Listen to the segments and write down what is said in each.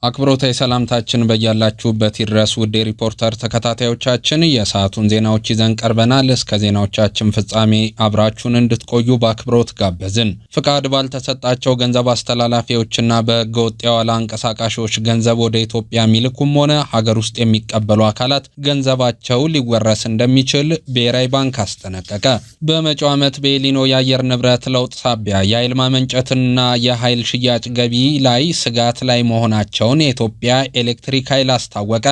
አክብሮታዊ ሰላምታችን በያላችሁበት ይድረስ ውድ ሪፖርተር ተከታታዮቻችን የሰዓቱን ዜናዎች ይዘን ቀርበናል። እስከ ዜናዎቻችን ፍጻሜ አብራችሁን እንድትቆዩ በአክብሮት ጋበዝን። ፍቃድ ባልተሰጣቸው ገንዘብ አስተላላፊዎችና በህገወጥ የዋላ አንቀሳቃሾች ገንዘብ ወደ ኢትዮጵያ የሚልኩም ሆነ ሀገር ውስጥ የሚቀበሉ አካላት ገንዘባቸው ሊወረስ እንደሚችል ብሔራዊ ባንክ አስጠነቀቀ። በመጪው ዓመት በኤሊኖ የአየር ንብረት ለውጥ ሳቢያ የኃይል ማመንጨትና የኃይል ሽያጭ ገቢ ላይ ስጋት ላይ መሆናቸው የኢትዮጵያ ኤሌክትሪክ ኃይል አስታወቀ።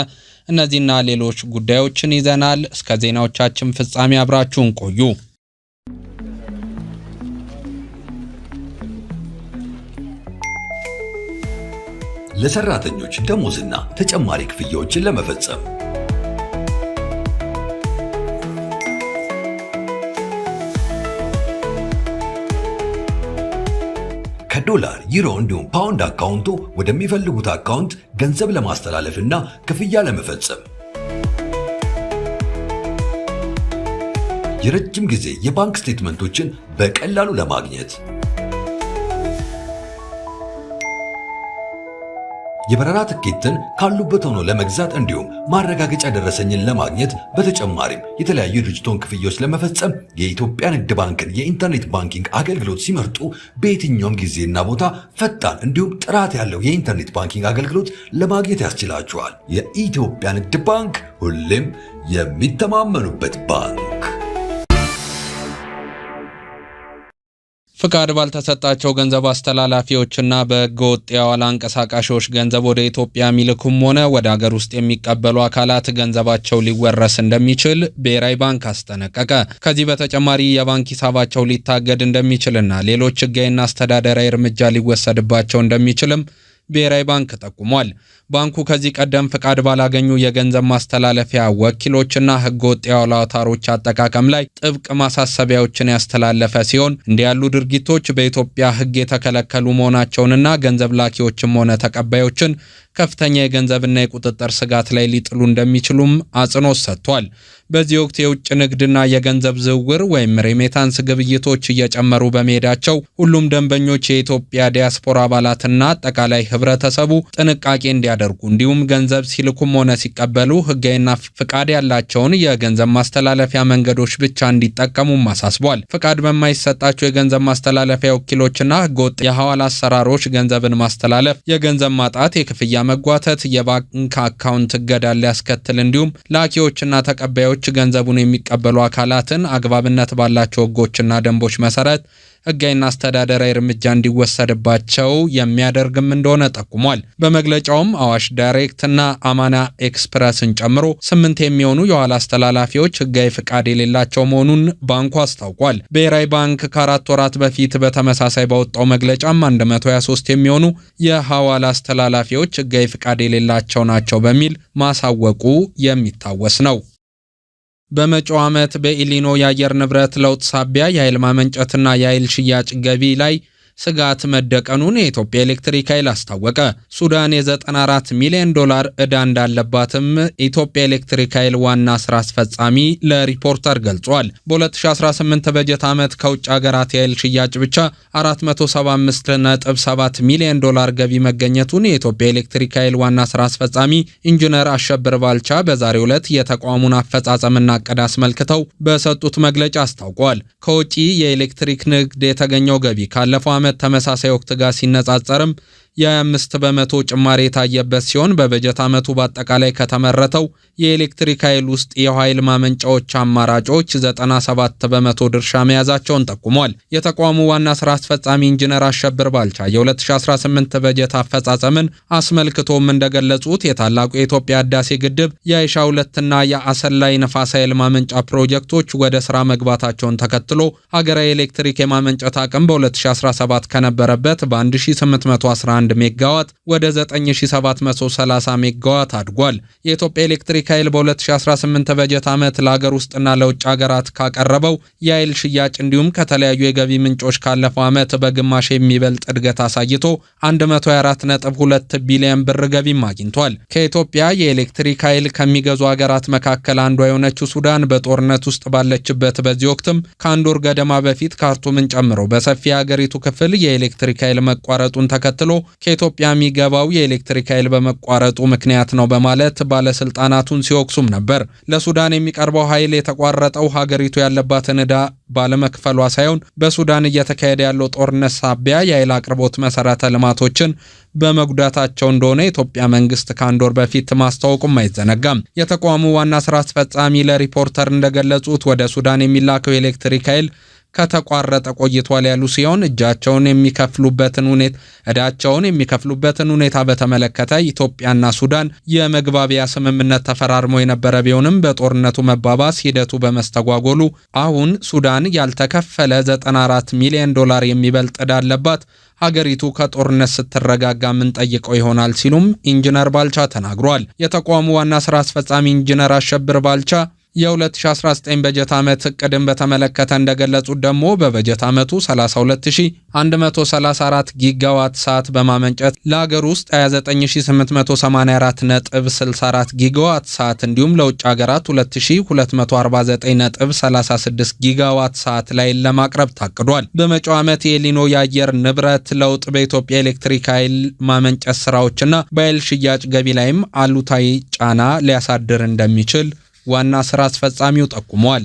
እነዚህና ሌሎች ጉዳዮችን ይዘናል። እስከ ዜናዎቻችን ፍጻሜ አብራችሁን ቆዩ። ለሰራተኞች ደሞዝና ተጨማሪ ክፍያዎችን ለመፈጸም ከዶላር፣ ዩሮ እንዲሁም ፓውንድ አካውንቶ ወደሚፈልጉት አካውንት ገንዘብ ለማስተላለፍና ክፍያ ለመፈጸም የረጅም ጊዜ የባንክ ስቴትመንቶችን በቀላሉ ለማግኘት የበረራ ትኬትን ካሉበት ሆኖ ለመግዛት እንዲሁም ማረጋገጫ ደረሰኝን ለማግኘት በተጨማሪም የተለያዩ ድርጅቶች ክፍያዎች ለመፈጸም የኢትዮጵያ ንግድ ባንክን የኢንተርኔት ባንኪንግ አገልግሎት ሲመርጡ በየትኛውም ጊዜና ቦታ ፈጣን እንዲሁም ጥራት ያለው የኢንተርኔት ባንኪንግ አገልግሎት ለማግኘት ያስችላቸዋል። የኢትዮጵያ ንግድ ባንክ ሁሌም የሚተማመኑበት ባንክ። ፍቃድ ባልተሰጣቸው ገንዘብ አስተላላፊዎችና በህገወጥ የዋላ አንቀሳቃሾች ገንዘብ ወደ ኢትዮጵያ የሚልኩም ሆነ ወደ ሀገር ውስጥ የሚቀበሉ አካላት ገንዘባቸው ሊወረስ እንደሚችል ብሔራዊ ባንክ አስጠነቀቀ። ከዚህ በተጨማሪ የባንክ ሂሳባቸው ሊታገድ እንደሚችልና ሌሎች ህጋዊና አስተዳደራዊ እርምጃ ሊወሰድባቸው እንደሚችልም ብሔራዊ ባንክ ጠቁሟል። ባንኩ ከዚህ ቀደም ፍቃድ ባላገኙ የገንዘብ ማስተላለፊያ ወኪሎችና ህገወጥ የዋላ አውታሮች አጠቃቀም ላይ ጥብቅ ማሳሰቢያዎችን ያስተላለፈ ሲሆን እንዲህ ያሉ ድርጊቶች በኢትዮጵያ ህግ የተከለከሉ መሆናቸውንና ገንዘብ ላኪዎችም ሆነ ተቀባዮችን ከፍተኛ የገንዘብና የቁጥጥር ስጋት ላይ ሊጥሉ እንደሚችሉም አጽንኦት ሰጥቷል። በዚህ ወቅት የውጭ ንግድና የገንዘብ ዝውውር ወይም ሬሜታንስ ግብይቶች እየጨመሩ በመሄዳቸው ሁሉም ደንበኞች የኢትዮጵያ ዲያስፖራ አባላትና አጠቃላይ ህብረተሰቡ ጥንቃቄ እንዲያደርጉ እንዲሁም ገንዘብ ሲልኩም ሆነ ሲቀበሉ ህጋዊና ፍቃድ ያላቸውን የገንዘብ ማስተላለፊያ መንገዶች ብቻ እንዲጠቀሙም አሳስቧል። ፍቃድ በማይሰጣቸው የገንዘብ ማስተላለፊያ ወኪሎችና ህገወጥ የሐዋላ አሰራሮች ገንዘብን ማስተላለፍ የገንዘብ ማጣት፣ የክፍያ መጓተት፣ የባንክ አካውንት እገዳ ሊያስከትል እንዲሁም ላኪዎችና ተቀባዮች ገንዘቡን የሚቀበሉ አካላትን አግባብነት ባላቸው ህጎችና ደንቦች መሰረት ህጋዊና አስተዳደራዊ እርምጃ እንዲወሰድባቸው የሚያደርግም እንደሆነ ጠቁሟል። በመግለጫውም አዋሽ ዳይሬክትና አማና ኤክስፕረስን ጨምሮ 8 የሚሆኑ የዋላ አስተላላፊዎች ህጋዊ ፍቃድ የሌላቸው መሆኑን ባንኩ አስታውቋል። ብሔራዊ ባንክ ከ4 ወራት በፊት በተመሳሳይ ባወጣው መግለጫም 123 የሚሆኑ የሐዋላ አስተላላፊዎች ህጋዊ ፍቃድ የሌላቸው ናቸው በሚል ማሳወቁ የሚታወስ ነው። በመጪው ዓመት በኤሊኖ የአየር ንብረት ለውጥ ሳቢያ የኃይል ማመንጨትና የኃይል ሽያጭ ገቢ ላይ ስጋት መደቀኑን የኢትዮጵያ ኤሌክትሪክ ኃይል አስታወቀ። ሱዳን የ94 ሚሊዮን ዶላር ዕዳ እንዳለባትም ኢትዮጵያ ኤሌክትሪክ ኃይል ዋና ስራ አስፈጻሚ ለሪፖርተር ገልጿል። በ2018 በጀት ዓመት ከውጭ ሀገራት የኃይል ሽያጭ ብቻ 475.7 ሚሊዮን ዶላር ገቢ መገኘቱን የኢትዮጵያ ኤሌክትሪክ ኃይል ዋና ስራ አስፈጻሚ ኢንጂነር አሸብር ባልቻ በዛሬው ዕለት የተቋሙን አፈጻጸምና ዕቅድ አስመልክተው በሰጡት መግለጫ አስታውቀዋል። ከውጪ የኤሌክትሪክ ንግድ የተገኘው ገቢ ካለፈው ዓመት ተመሳሳይ ወቅት ጋር ሲነጻጸርም የ25 በመቶ ጭማሪ የታየበት ሲሆን በበጀት ዓመቱ በአጠቃላይ ከተመረተው የኤሌክትሪክ ኃይል ውስጥ የኃይል ማመንጫዎች አማራጮች 97 በመቶ ድርሻ መያዛቸውን ጠቁሟል። የተቋሙ ዋና ስራ አስፈጻሚ ኢንጂነር አሸብር ባልቻ የ2018 በጀት አፈጻጸምን አስመልክቶም እንደገለጹት የታላቁ የኢትዮጵያ ህዳሴ ግድብ የአይሻ 2ና የአሰላ ነፋስ ኃይል ማመንጫ ፕሮጀክቶች ወደ ስራ መግባታቸውን ተከትሎ ሀገራዊ ኤሌክትሪክ የማመንጨት አቅም በ2017 ከነበረበት በ1811 ሜጋዋት ወደ 9730 ሜጋዋት አድጓል። የኢትዮጵያ ኤሌክትሪክ ኃይል በ2018 በጀት ዓመት ለሀገር ውስጥና ለውጭ ሀገራት ካቀረበው የኃይል ሽያጭ እንዲሁም ከተለያዩ የገቢ ምንጮች ካለፈው ዓመት በግማሽ የሚበልጥ እድገት አሳይቶ 124.2 ቢሊዮን ብር ገቢም አግኝቷል። ከኢትዮጵያ የኤሌክትሪክ ኃይል ከሚገዙ ሀገራት መካከል አንዷ የሆነችው ሱዳን በጦርነት ውስጥ ባለችበት በዚህ ወቅትም ከአንድ ወር ገደማ በፊት ካርቱምን ጨምሮ በሰፊ የሀገሪቱ ክፍል የኤሌክትሪክ ኃይል መቋረጡን ተከትሎ ከኢትዮጵያ የሚገባው የኤሌክትሪክ ኃይል በመቋረጡ ምክንያት ነው በማለት ባለስልጣናቱን ሲወቅሱም ነበር። ለሱዳን የሚቀርበው ኃይል የተቋረጠው ሀገሪቱ ያለባትን ዕዳ ባለመክፈሏ ሳይሆን በሱዳን እየተካሄደ ያለው ጦርነት ሳቢያ የኃይል አቅርቦት መሰረተ ልማቶችን በመጉዳታቸው እንደሆነ የኢትዮጵያ መንግስት ከአንድ ወር በፊት ማስታወቁም አይዘነጋም። የተቋሙ ዋና ስራ አስፈጻሚ ለሪፖርተር እንደገለጹት ወደ ሱዳን የሚላከው የኤሌክትሪክ ኃይል ከተቋረጠ ቆይቷል ያሉ ሲሆን እዳቸውን የሚከፍሉበትን ሁኔታ በተመለከተ ኢትዮጵያና ሱዳን የመግባቢያ ስምምነት ተፈራርመው የነበረ ቢሆንም በጦርነቱ መባባስ ሂደቱ በመስተጓጎሉ አሁን ሱዳን ያልተከፈለ $94 ሚሊዮን የሚበልጥ ዕዳ አለባት። ሀገሪቱ ከጦርነት ስትረጋጋ ምን ጠይቀው ይሆናል ሲሉም ኢንጂነር ባልቻ ተናግሯል። የተቋሙ ዋና ስራ አስፈጻሚ ኢንጂነር አሸብር ባልቻ የ2019 በጀት ዓመት እቅድን በተመለከተ እንደገለጹት ደግሞ በበጀት ዓመቱ 32134 ጊጋዋት ሰዓት በማመንጨት ለሀገር ውስጥ 29884.64 ጊጋዋት ሰዓት እንዲሁም ለውጭ ሀገራት 2249.36 ጊጋዋት ሰዓት ላይ ለማቅረብ ታቅዷል። በመጪው ዓመት የኤሊኖ የአየር ንብረት ለውጥ በኢትዮጵያ ኤሌክትሪክ ኃይል ማመንጨት ስራዎችና በኃይል ሽያጭ ገቢ ላይም አሉታዊ ጫና ሊያሳድር እንደሚችል ዋና ስራ አስፈጻሚው ጠቁመዋል።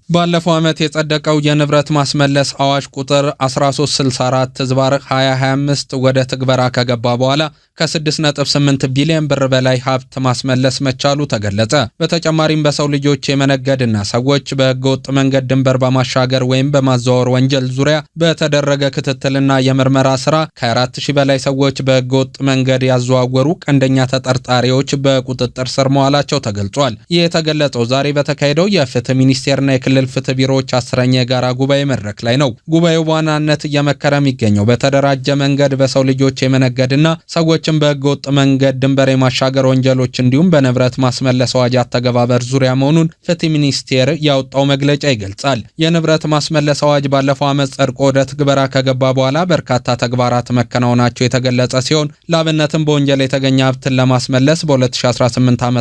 ባለፈው ዓመት የጸደቀው የንብረት ማስመለስ አዋጅ ቁጥር 1364/2025 ወደ ትግበራ ከገባ በኋላ ከ6.8 ቢሊዮን ብር በላይ ሀብት ማስመለስ መቻሉ ተገለጸ። በተጨማሪም በሰው ልጆች የመነገድና ሰዎች በህገወጥ መንገድ ድንበር በማሻገር ወይም በማዘዋወር ወንጀል ዙሪያ በተደረገ ክትትልና የምርመራ ስራ ከ4000 በላይ ሰዎች በህገወጥ መንገድ ያዘዋወሩ ቀንደኛ ተጠርጣሪዎች በቁጥጥር ስር መዋላቸው ተገልጿል። ይህ የተገለጸው ዛሬ በተካሄደው የፍትህ ሚኒስቴርና የክልል ፍትህ ቢሮዎች 10ኛ የጋራ ጉባኤ መድረክ ላይ ነው። ጉባኤው በዋናነት እየመከረ የሚገኘው በተደራጀ መንገድ በሰው ልጆች የመነገድና ሰዎችን በህገወጥ መንገድ ድንበር የማሻገር ወንጀሎች እንዲሁም በንብረት ማስመለስ አዋጅ አተገባበር ዙሪያ መሆኑን ፍትህ ሚኒስቴር ያወጣው መግለጫ ይገልጻል። የንብረት ማስመለስ አዋጅ ባለፈው ዓመት ጸድቆ ወደ ትግበራ ከገባ በኋላ በርካታ ተግባራት መከናወናቸው የተገለጸ ሲሆን ለአብነትም በወንጀል የተገኘ ሀብትን ለማስመለስ በ2018 ዓ.ም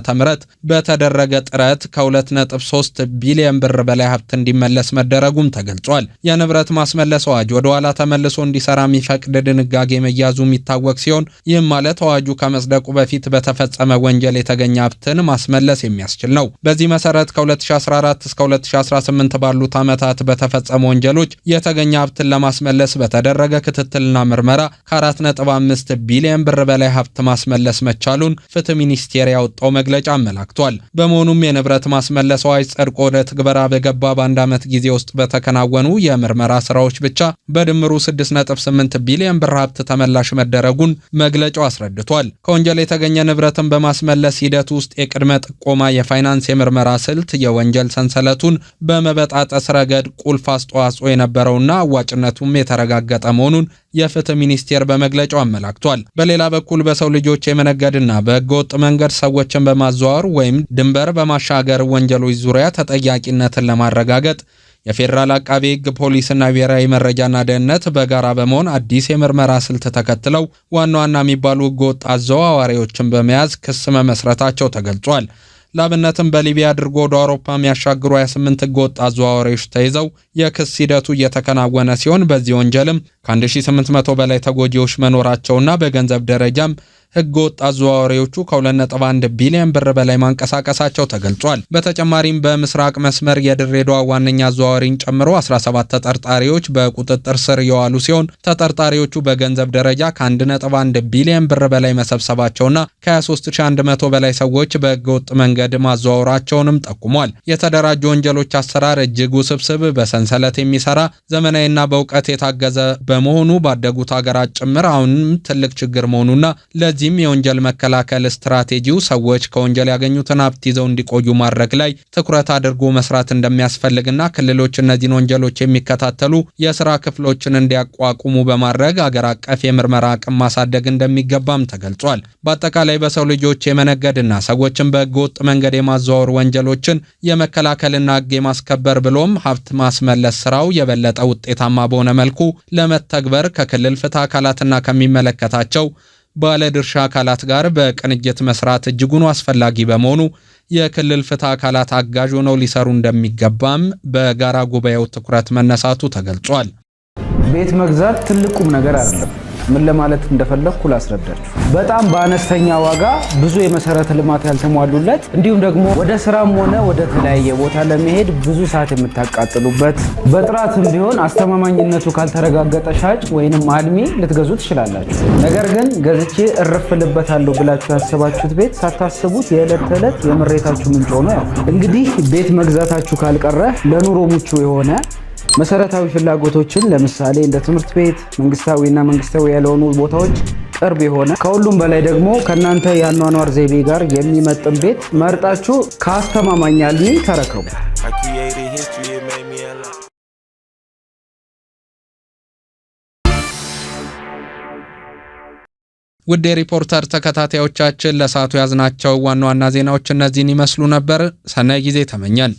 በተደረገ ጥረት ከ2.3 ቢሊዮን ብር በላይ ሀብት እንዲመለስ መደረጉም ተገልጿል። የንብረት ማስመለስ አዋጅ ወደ ኋላ ተመልሶ እንዲሰራ የሚፈቅድ ድንጋጌ መያዙ የሚታወቅ ሲሆን ይህም ማለት አዋጁ ከመጽደቁ በፊት በተፈጸመ ወንጀል የተገኘ ሀብትን ማስመለስ የሚያስችል ነው። በዚህ መሰረት ከ2014 እስከ 2018 ባሉት ዓመታት በተፈጸሙ ወንጀሎች የተገኘ ሀብትን ለማስመለስ በተደረገ ክትትልና ምርመራ ከ4.5 ቢሊዮን ብር በላይ ሀብት ማስመለስ መቻሉን ፍትህ ሚኒስቴር ያወጣው መግለጫ አመላክቷል። በመሆኑም የንብረት ማስመለስ አዋጅ ጸድቆ ወደ ትግበራ በገባ በአንድ ዓመት ጊዜ ውስጥ በተከናወኑ የምርመራ ስራዎች ብቻ በድምሩ 6.8 ቢሊዮን ብር ሀብት ተመላሽ መደረጉን መግለጫው አስረድቷል። ከወንጀል የተገኘ ንብረትን በማስመለስ ሂደት ውስጥ የቅድመ ጥቆማ፣ የፋይናንስ የምርመራ ስልት፣ የወንጀል ሰንሰለቱን በመበጣጠስ ረገድ ቁልፍ አስተዋጽኦ የነበረውና አዋጭነቱም የተረጋገጠ መሆኑን የፍትህ ሚኒስቴር በመግለጫው አመላክቷል። በሌላ በኩል በሰው ልጆች የመነገድና በህገወጥ መንገድ ሰዎችን በማዘዋወር ወይም ድንበር በማሻገር ወንጀሎች ዙሪያ ተጠያቂነትን ለማረጋገጥ የፌዴራል አቃቤ ሕግ፣ ፖሊስና ብሔራዊ መረጃና ደህንነት በጋራ በመሆን አዲስ የምርመራ ስልት ተከትለው ዋና ዋና የሚባሉ ህገወጥ አዘዋዋሪዎችን በመያዝ ክስ መመስረታቸው ተገልጿል። ላብነትም በሊቢያ አድርጎ ወደ አውሮፓ የሚያሻግሩ 28 ህገወጥ አዘዋዋሪዎች ተይዘው የክስ ሂደቱ እየተከናወነ ሲሆን በዚህ ወንጀልም ከ1800 በላይ ተጎጂዎች መኖራቸውና በገንዘብ ደረጃም ህገወጥ አዘዋዋሪዎቹ ከ2.1 ቢሊዮን ብር በላይ ማንቀሳቀሳቸው ተገልጿል። በተጨማሪም በምስራቅ መስመር የድሬዳዋ ዋነኛ አዘዋዋሪን ጨምሮ 17 ተጠርጣሪዎች በቁጥጥር ስር የዋሉ ሲሆን ተጠርጣሪዎቹ በገንዘብ ደረጃ ከ1.1 ቢሊዮን ብር በላይ መሰብሰባቸውና ከ23100 በላይ ሰዎች በህገወጥ መንገድ ማዘዋወራቸውንም ጠቁሟል። የተደራጁ ወንጀሎች አሰራር እጅግ ውስብስብ፣ በሰንሰለት የሚሰራ ዘመናዊና በእውቀት የታገዘ በመሆኑ ባደጉት ሀገራት ጭምር አሁንም ትልቅ ችግር መሆኑና ለዚህም የወንጀል መከላከል ስትራቴጂው ሰዎች ከወንጀል ያገኙትን ሀብት ይዘው እንዲቆዩ ማድረግ ላይ ትኩረት አድርጎ መስራት እንደሚያስፈልግና ክልሎች እነዚህን ወንጀሎች የሚከታተሉ የስራ ክፍሎችን እንዲያቋቁሙ በማድረግ አገር አቀፍ የምርመራ አቅም ማሳደግ እንደሚገባም ተገልጿል። በአጠቃላይ በሰው ልጆች የመነገድና ሰዎችን በህገወጥ መንገድ የማዘዋወር ወንጀሎችን የመከላከልና ህግ የማስከበር ብሎም ሀብት ማስመለስ ስራው የበለጠ ውጤታማ በሆነ መልኩ ለመተግበር ከክልል ፍትህ አካላትና ከሚመለከታቸው ባለድርሻ አካላት ጋር በቅንጅት መስራት እጅጉን አስፈላጊ በመሆኑ የክልል ፍትህ አካላት አጋዥ ሆነው ሊሰሩ እንደሚገባም በጋራ ጉባኤው ትኩረት መነሳቱ ተገልጿል። ቤት መግዛት ትልቁም ነገር አይደለም። ምን ለማለት እንደፈለኩ ላስረዳችሁ። በጣም በአነስተኛ ዋጋ ብዙ የመሰረተ ልማት ያልተሟሉለት እንዲሁም ደግሞ ወደ ስራም ሆነ ወደ ተለያየ ቦታ ለመሄድ ብዙ ሰዓት የምታቃጥሉበት በጥራትም ቢሆን አስተማማኝነቱ ካልተረጋገጠ ሻጭ ወይንም አልሚ ልትገዙ ትችላላችሁ። ነገር ግን ገዝቼ እረፍልበታለሁ ብላችሁ ያሰባችሁት ቤት ሳታስቡት የዕለት ተዕለት የምሬታችሁ ምንጭ ሆኖ እንግዲህ ቤት መግዛታችሁ ካልቀረ ለኑሮ ምቹ የሆነ መሰረታዊ ፍላጎቶችን ለምሳሌ እንደ ትምህርት ቤት፣ መንግስታዊና መንግስታዊ ያልሆኑ ቦታዎች ቅርብ የሆነ ከሁሉም በላይ ደግሞ ከናንተ የአኗኗር ዘይቤ ጋር የሚመጥን ቤት መርጣችሁ ከአስተማማኝ አልሚ ተረከቡ። ውድ የሪፖርተር ተከታታዮቻችን ለሰዓቱ ያዝናቸው ዋና ዋና ዜናዎች እነዚህን ይመስሉ ነበር። ሰናይ ጊዜ ተመኘን።